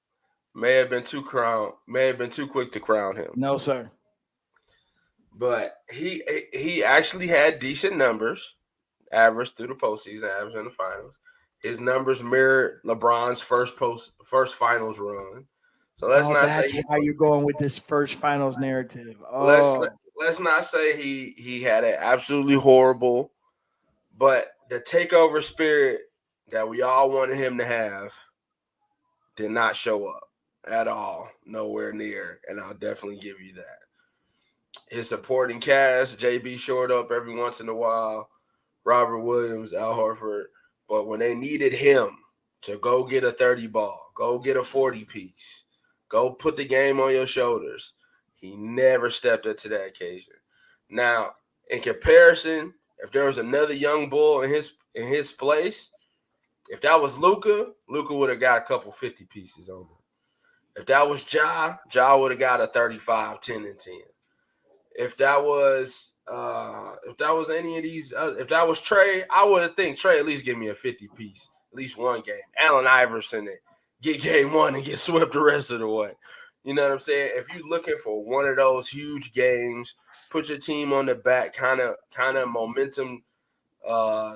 may have been too quick to crown him. No, sir. But he actually had decent numbers, average through the postseason, average in the finals. His numbers mirrored LeBron's first finals run. So let's not say that's why you're going with this first finals narrative. Let's not say he had an absolutely horrible, but the takeover spirit that we all wanted him to have did not show up at all, nowhere near, and I'll definitely give you that. His supporting cast, JB showed up every once in a while, Robert Williams, Al Horford, but when they needed him to go get a 30 ball, go get a 40 piece, go put the game on your shoulders, he never stepped up to that occasion. Now, in comparison, if there was another young bull in his place, if that was Luka would have got a couple 50 pieces on him. If that was Ja would have got a 35, 10, and 10. If that was any of these, if that was Trey, I would have think Trey at least give me a 50 piece, at least one game. Allen Iverson get game 1 and get swept the rest of the way. You know what I'm saying? If you're looking for one of those huge games, put your team on the back, kind of momentum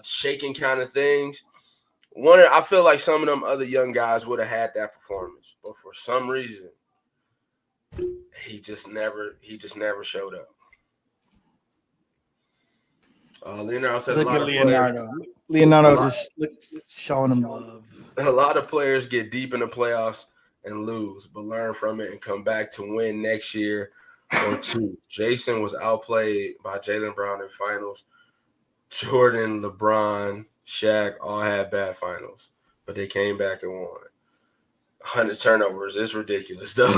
shaking kind of things, I feel like some of them other young guys would have had that performance, but for some reason, he just never showed up. Leonardo says Look at Leonardo. Leonardo just showing him love. A lot of players get deep in the playoffs and lose, but learn from it and come back to win next year or two. Jason was outplayed by Jaylen Brown in finals. Jordan, LeBron, Shaq all had bad finals, but they came back and won. 100 turnovers is ridiculous, though.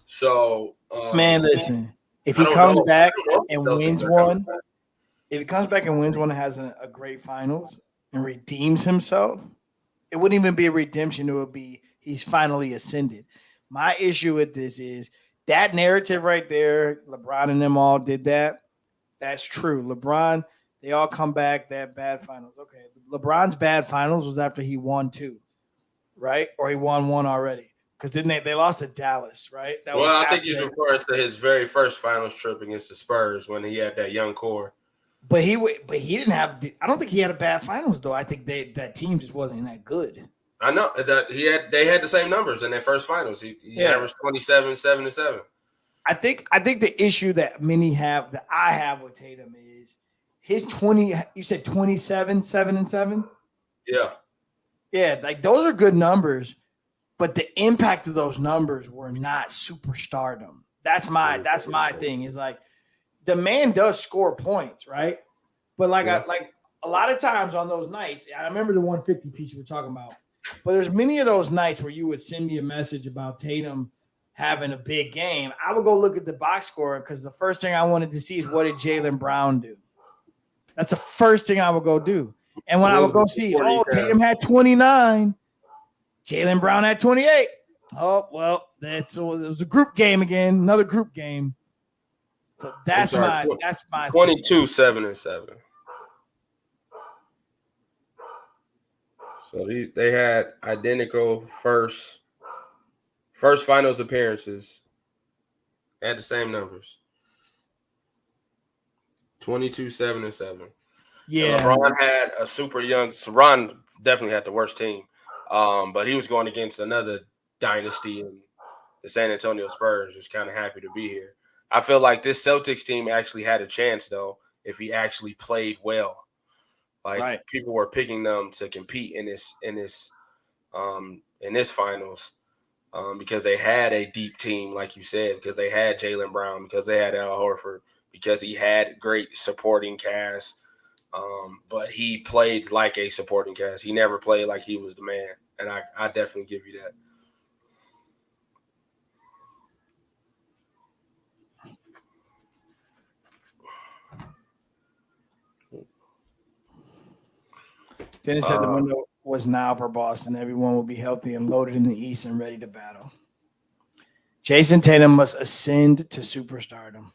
So, man, listen. If he comes back and wins one, and has a great finals and redeems himself, it wouldn't even be a redemption. It would be he's finally ascended. My issue with this is that narrative right there. LeBron and them all did that. That's true. LeBron, they all come back. They have bad finals. Okay, LeBron's bad finals was after he won 2, right? Or he won 1 already. Because didn't they lost to Dallas, right? I think he's referring to his very first finals trip against the Spurs when he had that young core. But he didn't have. I don't think he had a bad finals though. I think that team just wasn't that good. I know that they had the same numbers in their first finals. He averaged 27, 7 and 7. I think the issue that I have with Tatum is his 20. You said 27, 7 and 7. Yeah, like those are good numbers, but the impact of those numbers were not superstardom. That's my thing. Is like the man does score points, right? But like a lot of times on those nights, I remember the 150 piece you were talking about. But there's many of those nights where you would send me a message about Tatum having a big game. I would go look at the box score because the first thing I wanted to see is what did Jaylen Brown do? That's the first thing I would go do. And when I would go see, Tatum had 29, Jaylen Brown had 28. Oh, well, it was a group game again, another group game. So that's my 22, 7 and 7. So they had identical first finals appearances. They had the same numbers. 22, 7 and 7. Yeah. And LeBron had a super young. LeBron definitely had the worst team. But he was going against another dynasty in the San Antonio Spurs. Just kind of happy to be here. I feel like this Celtics team actually had a chance though if he actually played well. Like people were picking them to compete in this finals because they had a deep team, like you said, because they had Jaylen Brown, because they had Al Horford, because he had great supporting cast. But he played like a supporting cast. He never played like he was the man, and I definitely give you that. Dennis said the window was now for Boston. Everyone will be healthy and loaded in the East and ready to battle. Jason Tatum must ascend to superstardom.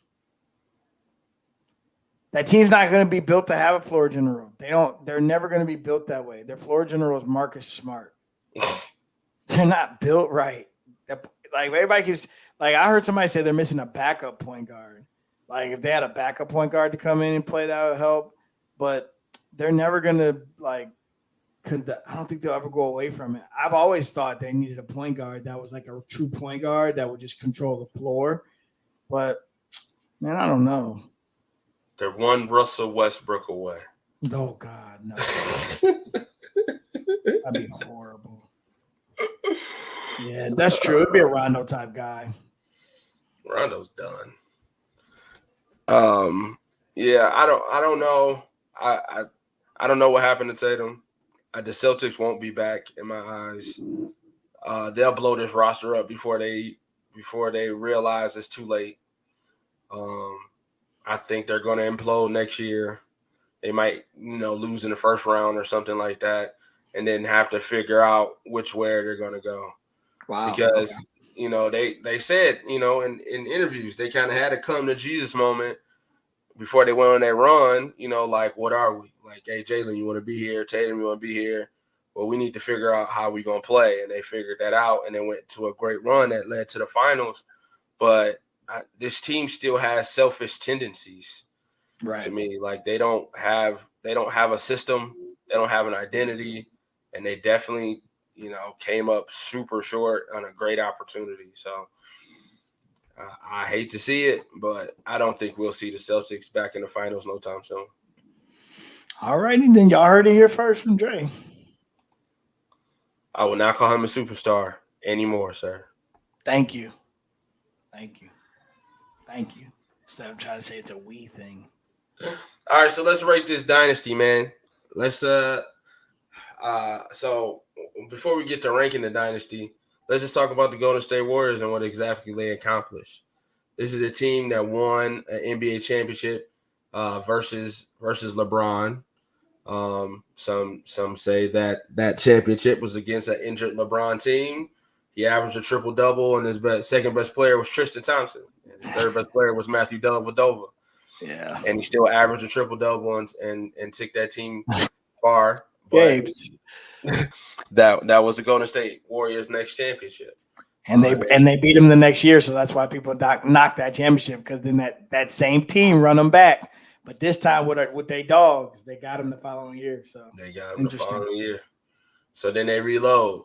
That team's not going to be built to have a floor general. They're never going to be built that way. Their floor general is Marcus Smart. They're not built right. Like everybody keeps like I heard somebody say they're missing a backup point guard. Like if they had a backup point guard to come in and play, that would help. But they're never going to I don't think they'll ever go away from it. I've always thought they needed a point guard that was like a true point guard that would just control the floor. But man, I don't know. They're one Russell Westbrook away. Oh God, no. That'd be horrible. Yeah, that's true. It'd be a Rondo type guy. Rondo's done. Yeah, I don't know. I don't know what happened to Tatum. The Celtics won't be back in my eyes. They'll blow this roster up before they realize it's too late. I think they're going to implode next year. They might, lose in the first round or something like that, and then have to figure out which way they're going to go. Wow. Because, they said, in interviews, they kind of had a come to Jesus moment before they went on that run, like, what are we? Like, hey, Jaylen, you want to be here? Tatum, you want to be here? Well, we need to figure out how we're going to play. And they figured that out, and they went to a great run that led to the finals. But this team still has selfish tendencies to me. Like, they don't have a system. They don't have an identity, and they definitely, came up super short on a great opportunity. So I hate to see it, but I don't think we'll see the Celtics back in the finals no time soon. All righty, then y'all heard it here first from Dre. I will not call him a superstar anymore, sir. Thank you. Instead of trying to say it's a we thing. All right, so let's rate this dynasty, man. Let's so before we get to ranking the dynasty, let's just talk about the Golden State Warriors and what exactly they accomplished. This is a team that won an NBA championship versus LeBron. Some say that championship was against an injured LeBron team. He averaged a triple-double, and his second best player was Tristan Thompson. And his third best player was Matthew Dellavedova. Yeah. And he still averaged a triple-double and took that team far. But that was the Golden State Warriors' next championship. And they beat him the next year, so that's why people knocked that championship, because then that same team run them back. But this time with their dogs, they got him the following year. So they got him the following year. So then they reload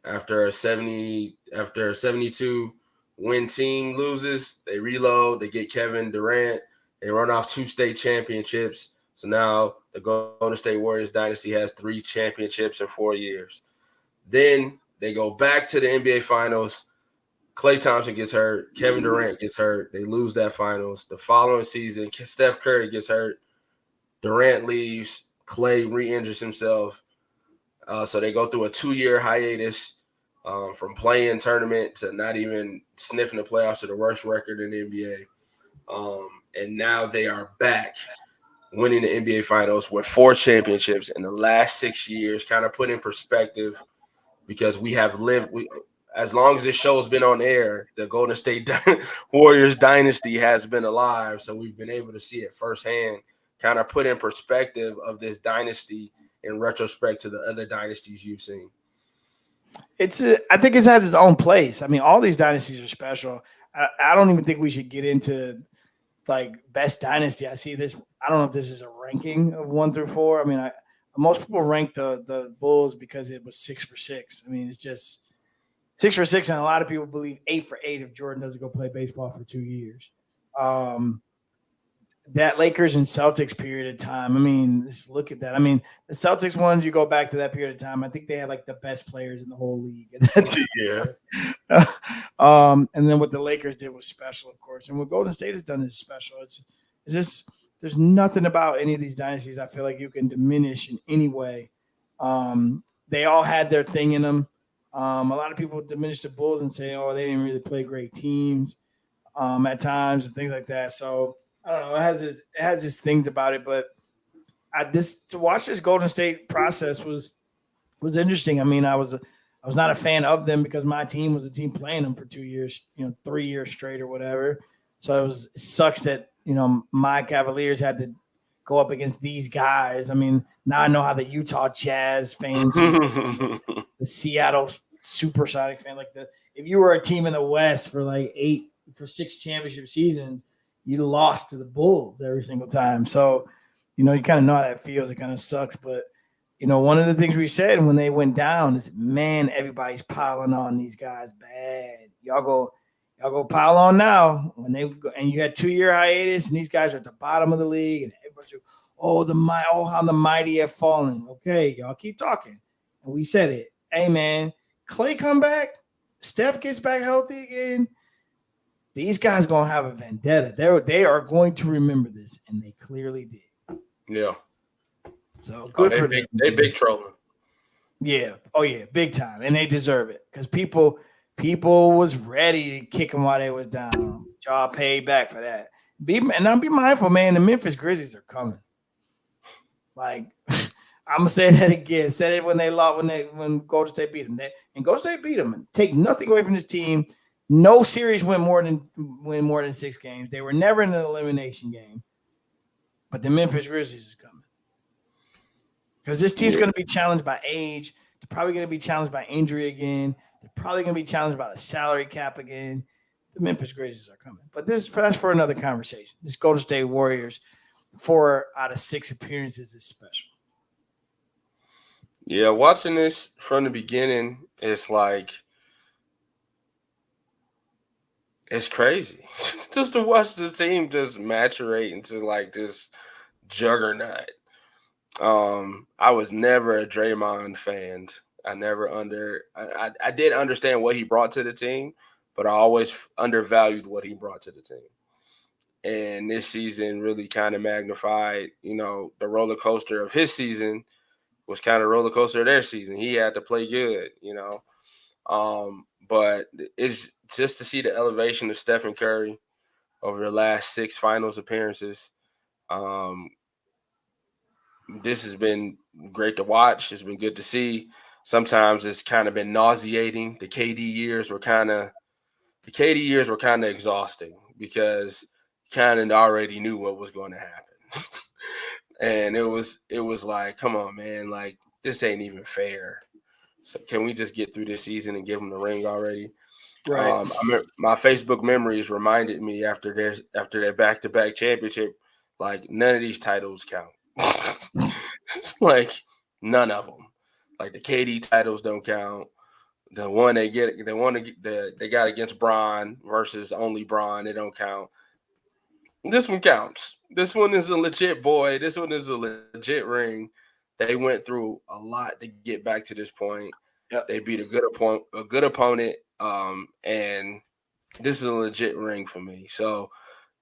after a 72 win team loses. They reload. They get Kevin Durant. They run off 2 state championships. So now the Golden State Warriors dynasty has 3 championships in 4 years. Then they go back to the NBA Finals. Klay Thompson gets hurt. Kevin Durant gets hurt. They lose that finals. The following season, Steph Curry gets hurt. Durant leaves. Klay re-injures himself. So they go through a 2-year hiatus from playing tournament to not even sniffing the playoffs, to the worst record in the NBA. And now they are back winning the NBA Finals with 4 championships in the last 6 years, kind of put in perspective, because we have lived – as long as this show has been on air, the Golden State Warriors dynasty has been alive. So we've been able to see it firsthand, kind of put in perspective of this dynasty in retrospect to the other dynasties you've seen. I think it has its own place. I mean, all these dynasties are special. I don't even think we should get into like best dynasty. I see this. I don't know if this is a ranking of 1 through 4. I mean, most people rank the Bulls because it was 6 for 6. I mean, it's just 6 for 6, and a lot of people believe 8 for 8 if Jordan doesn't go play baseball for 2 years. That Lakers and Celtics period of time, I mean, just look at that. I mean, the Celtics ones, you go back to that period of time, I think they had like the best players in the whole league. Yeah. And then what the Lakers did was special, of course. And what Golden State has done is special. It's just there's nothing about any of these dynasties I feel like you can diminish in any way. They all had their thing in them. A lot of people diminish the Bulls and say, oh, they didn't really play great teams at times and things like that. So I don't know. It has its things about it, but to watch this Golden State process was interesting. I mean, I was not a fan of them because my team was a team playing them for 2 years, 3 years straight or whatever. So it sucks that my Cavaliers had to go up against these guys. I mean, now I know how the Utah Jazz fans, the Seattle Supersonic fan, if you were a team in the West for 6 championship seasons, you lost to the Bulls every single time. So, you kind of know how that feels. It kind of sucks. But, one of the things we said when they went down is, man, everybody's piling on these guys bad. Y'all go pile on now. When they go, and you had 2-year hiatus, and these guys are at the bottom of the league, and everybody's like, how the mighty have fallen. Okay, y'all keep talking. And we said it. Hey, man, Klay come back. Steph gets back healthy again. These guys going to have a vendetta. They are going to remember this, and they clearly did. Yeah. So good for them. They big trolling. Yeah. Oh, yeah, big time. And they deserve it because people was ready to kick them while they was down. Y'all paid back for that. And now be mindful, man, the Memphis Grizzlies are coming. I'm going to say that again. Said it when they lost, when Golden State beat them. And Golden State beat them. And take nothing away from this team. No series win more than 6 games. They were never in an elimination game. But the Memphis Grizzlies is coming. Because this team's going to be challenged by age. They're probably going to be challenged by injury again. They're probably going to be challenged by the salary cap again. The Memphis Grizzlies are coming. But that's for another conversation. This Golden State Warriors, 4 out of 6 appearances is special. Yeah, watching this from the beginning, it's like it's crazy just to watch the team just maturate into like this juggernaut. I was never a Draymond fan. I did understand what he brought to the team, but I always undervalued what he brought to the team. And this season really kind of magnified, the roller coaster of his season was kind of roller coaster of their season. He had to play good. But it's just to see the elevation of Stephen Curry over the last six finals appearances. Um, this has been great to watch. It's been good to see. Sometimes it's kind of been nauseating. The KD years were kind of exhausting because kind of already knew what was going to happen. And it was like, come on, man, like this ain't even fair. So can we just get through this season and give them the ring already? Right. My Facebook memories reminded me after their back to back championship, like none of these titles count. Like none of them. Like the KD titles don't count. They got against Braun versus only Braun, they don't count. This one counts. This one is a legit boy. This one is a legit ring. They went through a lot to get back to this point. Yep. They beat a good opponent, and this is a legit ring for me. So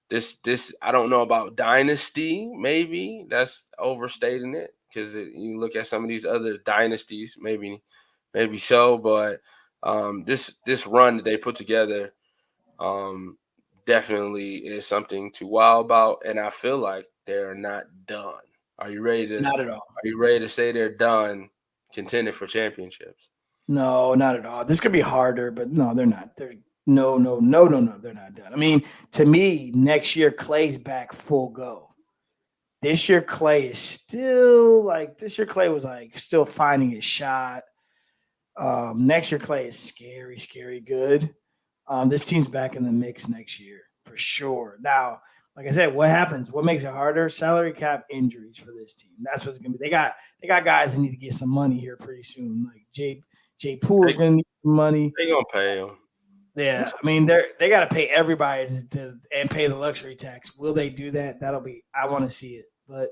this I don't know about dynasty. Maybe that's overstating it because you look at some of these other dynasties. Maybe so, but this run that they put together um, definitely is something to wow about, and I feel like they're not done. Are you ready to? Not at all. Are you ready to say they're done contending for championships? No, not at all. This could be harder, but no, they're not. They're no, no, no, no, no. They're not done. I mean, to me, next year Clay's back full go. This year Clay is still like this year Clay was like still finding his shot. Next year Clay is scary, scary good. This team's back in the mix next year for sure. Now, like I said, what happens? What makes it harder? Salary cap injuries for this team. That's what's gonna be. They got guys that need to get some money here pretty soon. Like Jay Poole's They gonna need some money. they gonna pay them. Yeah, I mean they got to pay everybody to and pay the luxury tax. Will they do that? That'll be. I want to see it, but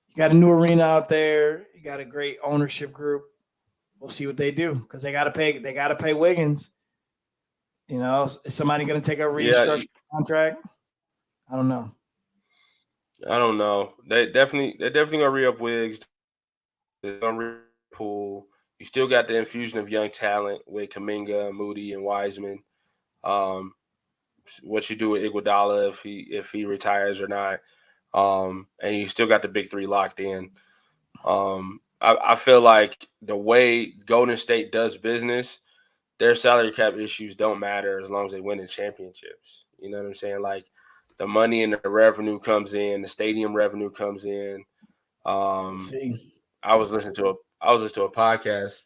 you got a new arena out there. You got a great ownership group. We'll see what they do because they got to pay. They got to pay Wiggins. Is somebody going to take a Yeah, restructured contract? I don't know. I don't know. They're definitely gonna re up Wiggs. They're gonna re Pool. You still got the infusion of young talent with Kaminga, Moody, and Wiseman. Um, what you do with Iguodala if he retires or not. And you still got the big three locked in. I feel like the way Golden State does business, their salary cap issues don't matter as long as they win the championships. You know what I'm saying? Like the money and the revenue comes in, the stadium revenue comes in. We'll Um, see. I was listening to a podcast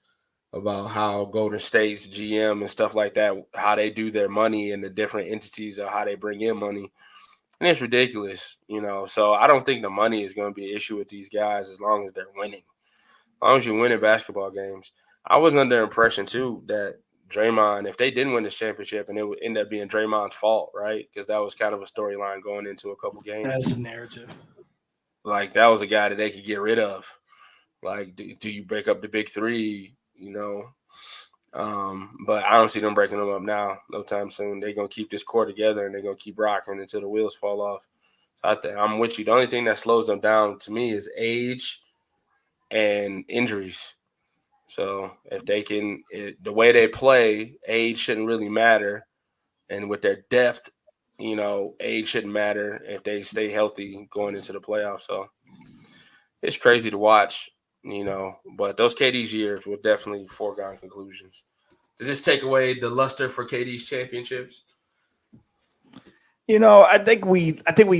about how Golden State's GM and stuff like that, how they do their money and the different entities of how they bring in money. And it's ridiculous. So I don't think the money is going to be an issue with these guys as long as they're winning. As long as you're winning basketball games. I was under the impression too that Draymond, if they didn't win this championship, and it would end up being Draymond's fault, right? Because that was kind of a storyline going into a couple games. That's the narrative. Like that was a guy that they could get rid of. Like, do you break up the big three? But I don't see them breaking them up now, no time soon. They're gonna keep this core together and they're gonna keep rocking until the wheels fall off. So I'm with you. The only thing that slows them down to me is age and injuries. So if the way they play, age shouldn't really matter, and with their depth, age shouldn't matter if they stay healthy going into the playoffs. So it's crazy to watch. But those KD's years were definitely foregone conclusions. Does this take away the luster for KD's championships? I think we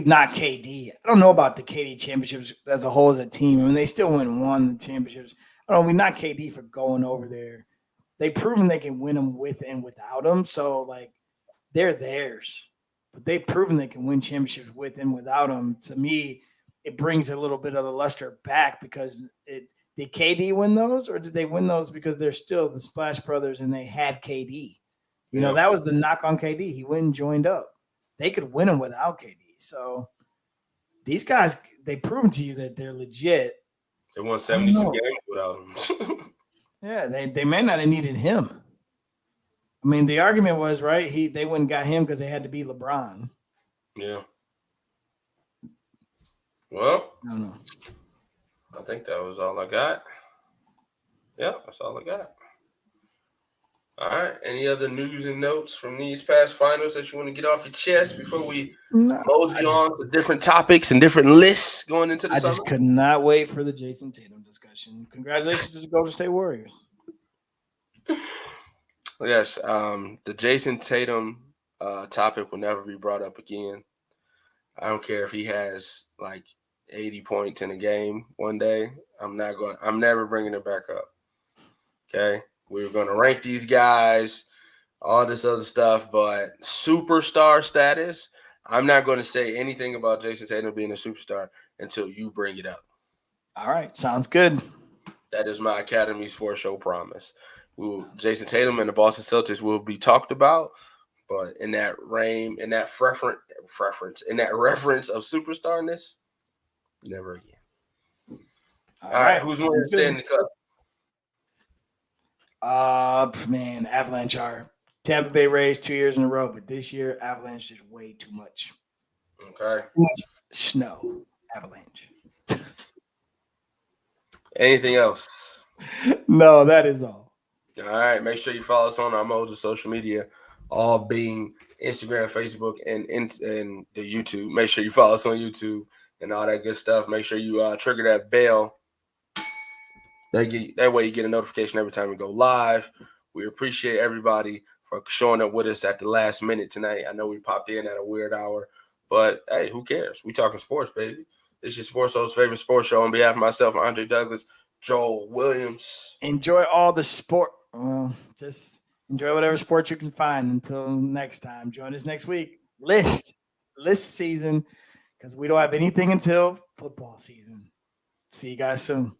knocked KD. I don't know about the KD championships as a whole as a team. I mean, they still won the championships. I don't know. We knocked KD for going over there. They've proven they can win them with and without him. So like they're theirs, but they've proven they can win championships with and without him. To me, it brings a little bit of the luster back because Did KD win those, or did they win those because they're still the Splash Brothers and they had KD? You know, that was the knock on KD. He went and joined up. They could win them without KD. So these guys, they proven to you that they're legit. They won 72 games without him. Yeah, they may not have needed him. I mean, the argument was, right, they wouldn't got him because they had to be LeBron. Yeah. Well, I don't know. I think that was all I got. Yeah, that's all I got. All right. Any other news and notes from these past finals that you want to get off your chest before we mosey on to different topics and different lists going into the summer? I just could not wait for the Jason Tatum discussion. Congratulations to the Golden State Warriors. Yes, the Jason Tatum topic will never be brought up again. I don't care if he has like 80 points in a game one day. I'm never bringing it back up. Okay? We were going to rank these guys, all this other stuff, but superstar status, I'm not going to say anything about Jason Tatum being a superstar until you bring it up. All right. Sounds good. That is my Academy Sports Show promise. Jason Tatum and the Boston Celtics will be talked about, but in that reference of superstarness, never again. All right. Who's going to stay in the cup? Man, Avalanche are Tampa Bay Rays 2 years in a row, but this year Avalanche is way too much. Okay. Snow. Avalanche. Anything else? No, that is all. All right. Make sure you follow us on our modes of social media, all being Instagram, Facebook, and the YouTube. Make sure you follow us on YouTube and all that good stuff. Make sure you trigger that bell. That way you get a notification every time we go live. We appreciate everybody for showing up with us at the last minute tonight. I know we popped in at a weird hour, but hey, who cares? We talking sports, baby. This is your Sports Show's favorite sports show. On behalf of myself, Andre Douglas, Joel Williams. Enjoy all the sport. Well, just enjoy whatever sport you can find. Until next time, join us next week. List season, because we don't have anything until football season. See you guys soon.